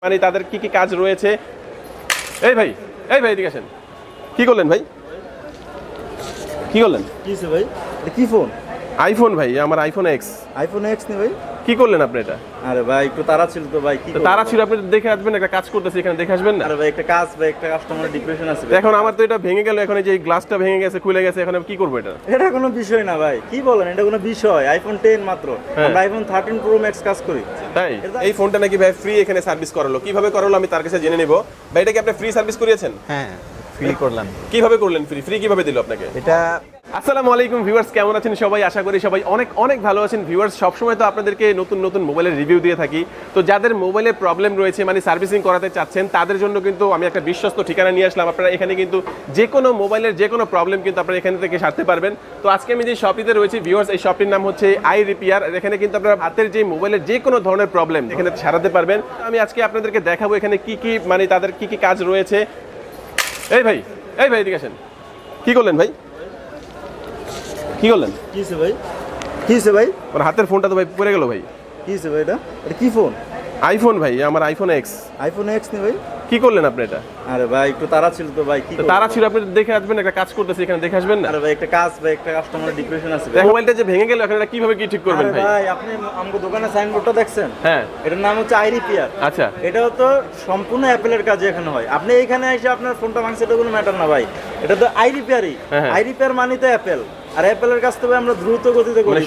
মানে তাদের কি কি কাজ রয়েছে। এই ভাই এদিকে আসেন। কি করলেন ভাই? কি করলেন? কিসে ভাই? এটা কি ফোন? আইফোন ভাই, আমার আইফোন এক্স। আইফোন এক্স নি ভাই? কি করলেন আপনি এটা? আরে ভাই একটু তাড়া ছিল তো ভাই। কি তাড়া ছিল? আপনি দেখে আসবেন, একটা কাজ করতেছি এখানে, দেখে আসবেন না? আরে ভাই একটা কাজ ভাই, একটা কাস্টমারের ডিপ্রেশন আছে। এখন আমার তো এটা ভেঙে গেল, এখন এই যে গ্লাসটা ভেঙে গেছে, খুলে গেছে, এখন আমি কি করব এটা? এটা কোনো বিষয় না ভাই, কি বলেন, এটা কোনো বিষয়? আইফোন 10 মাত্র, আমরা আইফোন 13 প্রো ম্যাক্স কাজ করি। তাই এই ফোনটা নাকি ভাই ফ্রি এখানে সার্ভিস করালো, কিভাবে করালো আমি তার কাছে জেনে নেব। ভাই এটা কি আপনি ফ্রি সার্ভিস করিয়েছেন? হ্যাঁ ফ্রি করলাম। কিভাবে করলেন? ফ্রি কিভাবে দিল আপনাকে এটা? আসসালামু আলাইকুম ভিউয়ার্স, কেমন আছেন সবাই? আশা করি সবাই অনেক ভালো আছেন। ভিউয়ার্স, সবসময় তো আপনাদেরকে নতুন মোবাইলের রিভিউ দিয়ে থাকি। তো যাদের মোবাইলে প্রবলেম রয়েছে, মানে সার্ভিসিং করাতে চাচ্ছেন, তাদের জন্য কিন্তু আমি একটা বিশ্বস্ত ঠিকানা নিয়ে আসলাম। আপনারা এখানে কিন্তু যে কোনো মোবাইলের যে কোনো প্রবলেম কিন্তু আপনারা এখান থেকে সারতে পারবেন। তো আজকে আমি যে শপটিতে রয়েছি ভিউয়ার্স, এই শপটির নাম হচ্ছে আই রিপেয়ার। এখানে কিন্তু আপনারা হাতের যে মোবাইলের যে কোনো ধরনের প্রবলেম এখানে সারাতে পারবেন। আমি আজকে আপনাদেরকে দেখাবো এখানে কি মানে তাদের কি কাজ রয়েছে। এই ভাই এদিকে আসেন। কি করলেন ভাই? কি করলেন? কিসে ভাই? কিসে ভাই? আমার হাতের ফোনটা তো ভাই পড়ে গেল ভাই। কিসে ভাই? এটা কি ফোন? আইফোন ভাই, আমার আইফোন এক্স। আইফোন এক্স নি ভাই? কি করলেন আপনি এটা? আরে ভাই একটু তাড়া ছিল তো ভাই। কি তাড়া ছিল? আপনি দেখে আসবেন, একটা কাজ করতেছি এখানে, দেখে আসবেন না? আরে ভাই একটা কাজ ভাই, একটা কাস্টমারের ডিপ্রেশন আছে। মোবাইলটা যে ভেঙে গেল, এখন এটা কিভাবে কি ঠিক করবেন ভাই? ভাই আপনি আমাদের দোকানের সাইনবোর্ডটা দেখছেন? হ্যাঁ, এটার নাম হচ্ছে আই রিপেয়ার। আচ্ছা, এটা তো সম্পূর্ণ অ্যাপেলের কাজ এখানে হয়। আপনি এখানে এসে আপনার ফোনটা ভাঙছে, এটা কোনো ম্যাটার না ভাই, এটা তো আই রিপেয়ারই। আই রিপেয়ার মানে তো অ্যাপেল, আর অ্যাপেলের কাজ তো আমরা দ্রুত গতিতে করি।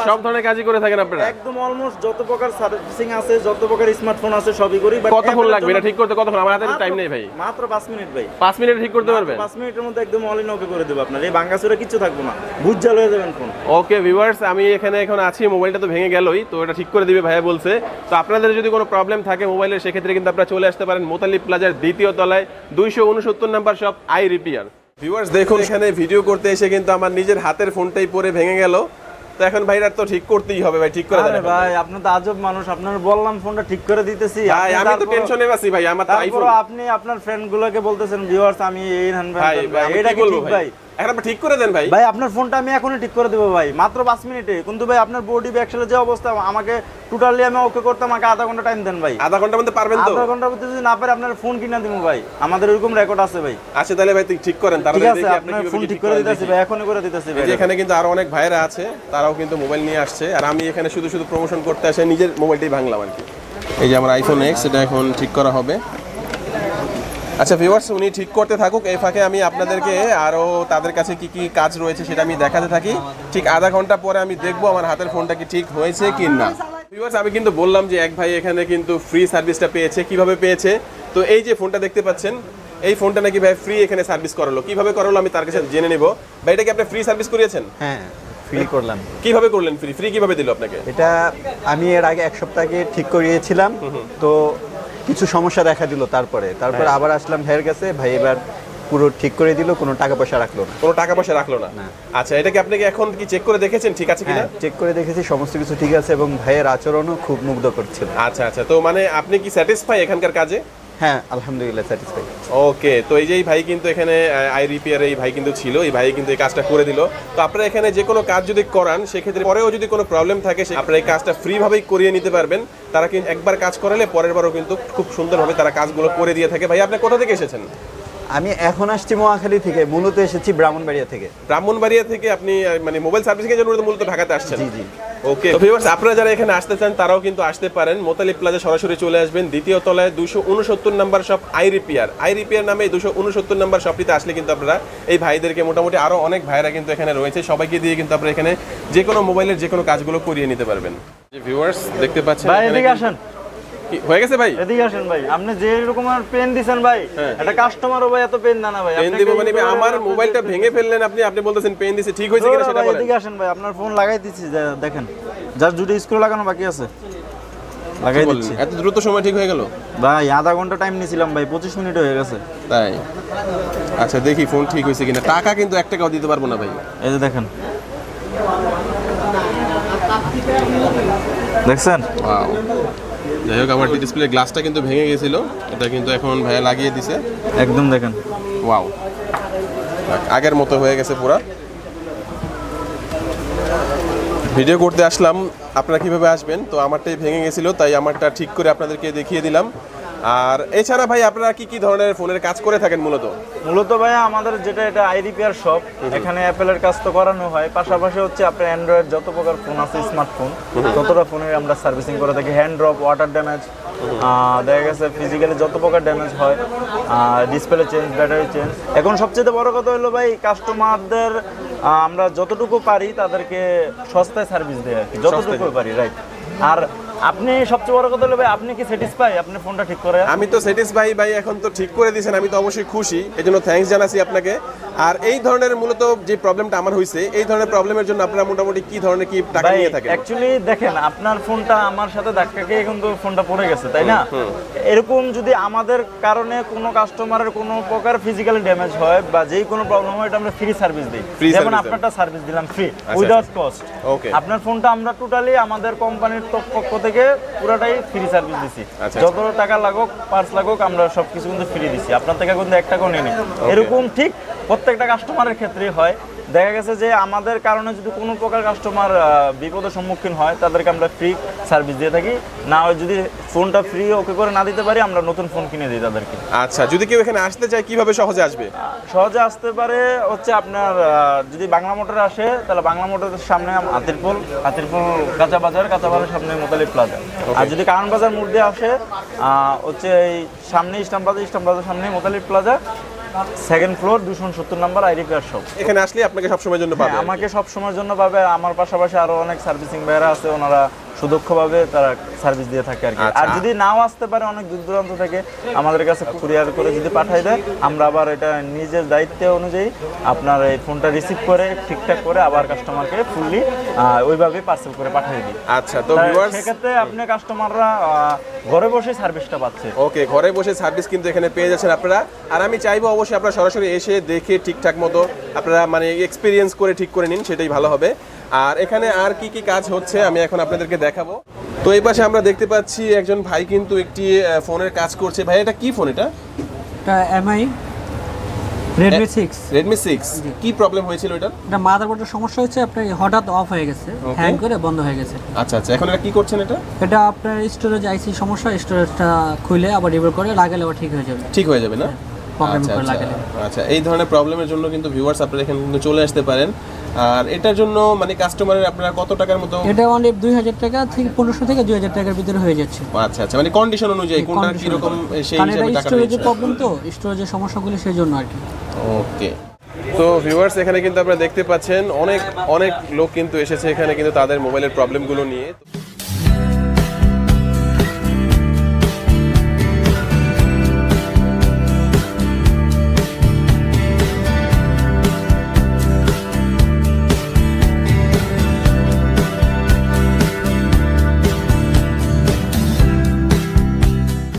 সব ধরনের কাজই করে থাকেন আপনারা? একদম অলমোস্ট যত প্রকার সার্ভিসিং আছে, যত প্রকার স্মার্টফোন আছে সবই করি। কতক্ষণ লাগবে এটা ঠিক করতে? কতক্ষণ? আমার হাতে টাইম নেই ভাই। মাত্র 5 মিনিট ভাই। 5 মিনিটে ঠিক করতে পারবেন? 5 মিনিটের মধ্যে একদম অল ইন ওকে করে দেব আপনার। এই ভাঙাচোরা কিছু থাকবে না, বুঝজাল হয়ে যাবেন ফোন। ওকে ভিউয়ার্স, আমি এখানে এখন আছি, মোবাইলটা তো ভেঙে গেলই, তো এটা ঠিক করে দিবে ভাইয়া বলছে। তো আপনাদের যদি কোনো প্রবলেম থাকে মোবাইলের, সেক্ষেত্রে কিন্তু আপনারা চলে আসতে পারেন মোতালিব প্লাজার 2য় তলায় 269 number shop I repair. Viewers দেখুন, এখানে ভিডিও করতে এসে কিন্তু আমার নিজের হাতের ফোনটাই পরে ভেঙে গেল। তো এখন ভাইরা তো ঠিক করতেই হবে ভাই, ঠিক করে দেন। আরে ভাই আপনি তো আজব মানুষ, আপনার বললাম ফোনটা ঠিক করে দিতেছি, ভাই আমি তো টেনশনে আছি ভাই, আমার তো আইফোন। আপনি আপনার ফ্রেন্ড গুলোকে বলতেছেন ভিউয়ার্স আমি এই ভাই এটা কি ঠিক ভাই? এখন আপনি ঠিক করে দেন ভাই। ভাই আপনার ফোনটা আমি এখনই ঠিক করে দেবো ভাই, মাত্র 5 মিনিটে। কিন্তু ভাই আপনার বডি ব্যাকসালের যে অবস্থা, আমাকে টোটালি আমি ওকে করতে আমাকে আধা ঘন্টা টাইম দেন ভাই। আধা ঘন্টার মধ্যে পারবেন তো? আধা ঘন্টার মধ্যে যদি না পারে আপনার ফোন কিনা দিব ভাই, আমাদের এরকম রেকর্ড আছে ভাই। আচ্ছা তাহলে ভাই ঠিক করেন, তাহলে দেখি আপনি ফোন ঠিক করে দিতেছি ভাই, এখনই করে দিতেছি ভাই। এখানে কিন্তু আরো অনেক ভাইরা আছে, তারাও কিন্তু মোবাইল নিয়ে আসছে, আর আমি এখানে শুধু প্রমোশন করতে আসে নিজের মোবাইলটাই ভাঙলাম আর কি। এই যে আমার আইফোন এক্স, এটা এখন ঠিক করা হবে। আচ্ছা ভিউয়ার্স, উনি ঠিক করতে থাকুক, এই ফাঁকে আমি আপনাদেরকে আরও তাদের কাছে কি কি কাজ রয়েছে সেটা আমি দেখাতে থাকি। ঠিক আধা ঘন্টা পরে আমি দেখবো আমার হাতের ফোনটা কি ঠিক হয়েছে কি না। ভিউয়ার্স আমি কিন্তু বললাম যে এক ভাই এখানে কিন্তু ফ্রি সার্ভিসটা পেয়েছে। কিভাবে পেয়েছে? তো এই যে ফোনটা দেখতে পাচ্ছেন, এই ফোনটা নাকি ভাই ফ্রি এখানে সার্ভিস করালো। কিভাবে করালো আমি তার কাছে জেনে নেব। ভাই এটা কি আপনি ফ্রি সার্ভিস করিয়েছেন? হ্যাঁ ফ্রি করলাম। কিভাবে করলেন? ফ্রি কিভাবে দিল আপনাকে? এটা আমি এর আগে এক সপ্তাহ আগে ঠিক করিয়েছিলাম, তো কিছু সমস্যা দেখা দিল, তারপরে আবার আসলাম ভাইয়ের কাছে, ভাই এবার পুরো ঠিক করে দিল, কোনো টাকা পয়সা রাখলো না। কোনো টাকা পয়সা রাখলো না? আচ্ছা, এটা কি আপনি এখন কি চেক করে দেখেছেন ঠিক আছে কিনা? চেক করে দেখেছি, সমস্ত কিছু ঠিক আছে, এবং ভাইয়ের আচরণও খুব মুগ্ধ করছিল। আচ্ছা, তো মানে আপনি কি স্যাটিসফাই এখানকার কাজে? হ্যাঁ আলহামদুলিল্লাহ স্যাটিসফাই। ওকে, তো এই যে এই ভাই কিন্তু এখানে আই রিপেয়ার, এই ভাই কিন্তু ছিল, এই ভাই কিন্তু এই কাজটা করে দিল। তো আপনারা এখানে যে কোনো কাজ যদি করান, সেক্ষেত্রে পরেও যদি কোনো প্রবলেম থাকে, আপনারা এই কাজটা ফ্রিভাবেই করিয়ে নিতে পারবেন। তারা কিন্তু একবার কাজ করালে পরের বারও কিন্তু খুব সুন্দরভাবে তারা কাজগুলো করে দিয়ে থাকে। ভাই আপনি কোথা থেকে এসেছেন? আমি এখন আসছি মহাখালী থেকে, মূলত এসেছি ব্রাহ্মণবাড়িয়া থেকে। ব্রাহ্মণবাড়িয়া থেকে আপনি মানে মোবাইল সার্ভিসিং এর জন্য মূলত ঢাকাতে আসছেন? জি জি। ওকে, তো ভিউয়ার্স আপনারা যারা এখানে আসতে চান তারাও কিন্তু আসতে পারেন। মোতালিব প্লাজা সরাসরি চলে আসবেন, 2য় তলায় 269 নাম্বার শপ আই রিপেয়ার নামে 269 নাম্বার শপটিতে আসলে কিন্তু আপনারা এই ভাইদেরকে, মোটামুটি আরো অনেক ভাইরা কিন্তু এখানে রয়েছে, সবাইকে দিয়ে কিন্তু আপনারা এখানে যে কোনো মোবাইলের যে কোনো কাজগুলো করিয়ে নিতে পারবেন। ভিউয়ার্স দেখতে পাচ্ছেন, ভাই এদিকে আসেন। হয়ে গেছে ভাই? এদিকে আসেন ভাই, আপনি যে এরকম আর পেন দিবেন ভাই, এটা কাস্টমারও ভাই এত পেন না ভাই। পেন দিব মানে আমার মোবাইলটা ভেঙে ফেললেন আপনি বলতেছেন পেন দিছে, ঠিক হয়েছে কিনা সেটা বলেন। এদিকে আসেন ভাই, আপনার ফোন লাগাই দিছি, দেখেন জাস্ট দুটো স্ক্রু লাগানো বাকি আছে, লাগাই দিচ্ছি। এত দ্রুত সময় ঠিক হয়ে গেল ভাই? আধা ঘন্টা টাইম নিয়েছিলাম ভাই, 25 মিনিট হয়ে গেছে। তাই? আচ্ছা দেখি ফোন ঠিক হয়েছে কিনা। টাকা কিন্তু 1 টাকাও দিতে পারবো না ভাই। এই যে দেখেন, দেখছেন? ওয়াও, যাই হোক আমার ডিসপ্লে গ্লাসটা কিন্তু ভেঙে গেছিল, এটা কিন্তু এখন ভাইয়া লাগিয়ে দিছে একদম, দেখেন। ওয়াও, আগের মতো হয়ে গেছে পুরা। ভিডিও করতে আসলাম, আপনারা কিভাবে আসবেন। তো আমারটাই ভেঙে গেছিল, তাই আমারটা ঠিক করে আপনাদেরকে দেখিয়ে দিলাম। আর এছাড়া ভাই আপনারা কি কি ধরনের ফোনের কাজ করে থাকেন মূলত? মূলত ভাই আমাদের যেটা এটা আই রিপেয়ার শপ, এখানে অ্যাপেলের কাজ তো করানো হয়, পাশাপাশি হচ্ছে আপনার অ্যান্ড্রয়েড যত প্রকার ফোন আছে স্মার্টফোন ততটা ফোনের আমরা সার্ভিসিং করে থাকি। হ্যান্ড ড্রপ, ওয়াটার ড্যামেজ, দেখা গেছে ফিজিক্যালি যত প্রকার ড্যামেজ হয়, ডিসপ্লে চেঞ্জ, ব্যাটারি চেঞ্জ। এখন সবচেয়ে বড় কথা হলো ভাই কাস্টমারদের আমরা যতটুকু পারি তাদেরকে সস্তায় সার্ভিস দেয় আর কি, যতটুকু পারি, রাইট। আর আপনি সবচেয়ে বড় কথা হলো ভাই, আপনি কি স্যাটিসফাই আপনি ফোনটা ঠিক করে? আমি তো স্যাটিসফাই ভাই, এখন তো ঠিক করে দিয়েছেন, আমি তো অবশ্যই খুশি, এজন্য থ্যাঙ্কস জানাচ্ছি আপনাকে। আর এই ধরনের মূলত যে প্রবলেমটা আমার হয়েছে, এই ধরনের প্রবলেমের জন্য আপনারা মোটামুটি কি ধরনের কি টাকা নিয়ে থাকেন? অ্যাকচুয়ালি দেখেন, আপনার ফোনটা আমার সাথে ধাক্কা খেয়ে কিন্তু ফোনটা পড়ে গেছে, তাই না? এরকম যদি আমাদের কারণে কোনো কাস্টমারের কোনো প্রকার ফিজিক্যালি ড্যামেজ হয় বা যেই কোনো প্রবলেম হয়, এটা আমরা ফ্রি সার্ভিস দিই। যেমন আপনারটা সার্ভিস দিলাম ফ্রি, উইদাউট কস্ট। আপনার ফোনটা আমরা টোটালি আমাদের কোম্পানির পক্ষ থেকে পুরোটাই ফ্রি সার্ভিস দিছি। যত টাকা লাগুক, পার্স লাগুক, আমরা সবকিছু কিন্তু ফ্রি দিছি, আপনার থেকে কিন্তু 1 টাকাও নেই। এরকম ঠিক প্রত্যেকটা কাস্টমারের ক্ষেত্রেই হয়। দেখা গেছে যে আমাদের কারণে যদি কোনো প্রকার কাস্টমার বিপদের সম্মুখীন হয়, তাদেরকে আমরা ফ্রি সার্ভিস দিয়ে থাকি। না হয় যদি ফোনটা ফ্রি ওকে করে না দিতে পারি, আমরা নতুন ফোন কিনে দিই তাদেরকে। আচ্ছা, যদি কেউ এখানে আসতে চায় কিভাবে সহজে আসবে? সহজে আসতে পারে হচ্ছে আপনার যদি বাংলা মোটরে আসে, তাহলে বাংলা মোটরের সামনে হাতিরপুল কাঁচা বাজারের সামনে মোতালিব প্লাজা। আর যদি কারণ বাজার মোড় দিয়ে আসে, হচ্ছে এই সামনে ইস্টার্ন প্লাজার সামনে Motalib plaza, 2nd floor, 270 number I repair shop. এখানে আসলে আপনাকে সব সময়ের জন্য পাবে? আমাকে সব সময়ের জন্য পাবে। আমার পাশাপাশি আরো অনেক সার্ভিসিং ভাইরা আছে, ওনারা সুদক্ষভাবে তারা সার্ভিস দিয়ে থাকে আর কি। আর যদি নাও আসতে পারে অনেক দূর দূরান্ত থেকে, আমাদের কাছে কুরিয়ার করে যদি পাঠাই দেয়, আমরা আবার এটা নিজের দায়িত্ব অনুযায়ী আপনার এই ফোনটা রিসিভ করে ঠিকঠাক করে আবার কাস্টমারকে ফুললি ওইভাবে পার্সেল করে পাঠিয়ে দিই। আচ্ছা, তো ভিউয়ার্স সেক্ষেত্রে আপনি কাস্টমাররা ঘরে বসে সার্ভিসটা পাচ্ছে। ওকে, ঘরে বসে সার্ভিস কিন্তু এখানে পেয়ে যাচ্ছেন আপনারা। আর আমি চাইবো অবশ্যই আপনারা সরাসরি এসে দেখে ঠিকঠাক মতো আপনারা মানে এক্সপিরিয়েন্স করে ঠিক করে নিন, সেটাই ভালো হবে। আর এখানে আর কি কি কাজ হচ্ছে আমি এখন আপনাদেরকে দেখাবো। তো এই পাশে আমরা দেখতে পাচ্ছি একজন ভাই কিন্তু একটি ফোনের কাজ করছে। ভাই এটা কি ফোন? এটা এমআই Redmi 6। Redmi 6 কি প্রবলেম হয়েছিল এটা? এটা মাদারবোর্ডের সমস্যা হচ্ছে, আপনার হঠাৎ অফ হয়ে গেছে, হ্যাং করে বন্ধ হয়ে গেছে। আচ্ছা, এখন এটা কি করছেন? এটা আপনার স্টোরেজ আইসি সমস্যা, স্টোরেজটা খুলে আবার রিপেয়ার করে লাগালে আবার ঠিক হয়ে যাবে। ঠিক হয়ে যাবে না? আচ্ছা, এই ধরনের প্রবলেমের জন্য কিন্তু ভিউয়ার্স আপনারা এখানে কিন্তু চলে আসতে পারেন। আর এটার জন্য মানে কাস্টমারের আপনারা কত টাকার মতো? এটা অনলি 2000 টাকা থেকে 1500 থেকে 2000 টাকার ভিতরে হয়ে যাচ্ছে। আচ্ছা, মানে কন্ডিশন অনুযায়ী কোনটা কি রকম সেই হিসাবে টাকা নিচ্ছে। স্টোরেজের প্রবলেম, তো স্টোরেজের সমস্যাগুলো সেই জন্য আর কি। ওকে, তো ভিউয়ার্স এখানে কিন্তু আপনারা দেখতে পাচ্ছেন অনেক লোক কিন্তু এসেছে এখানে কিন্তু তাদের মোবাইলের প্রবলেমগুলো নিয়ে।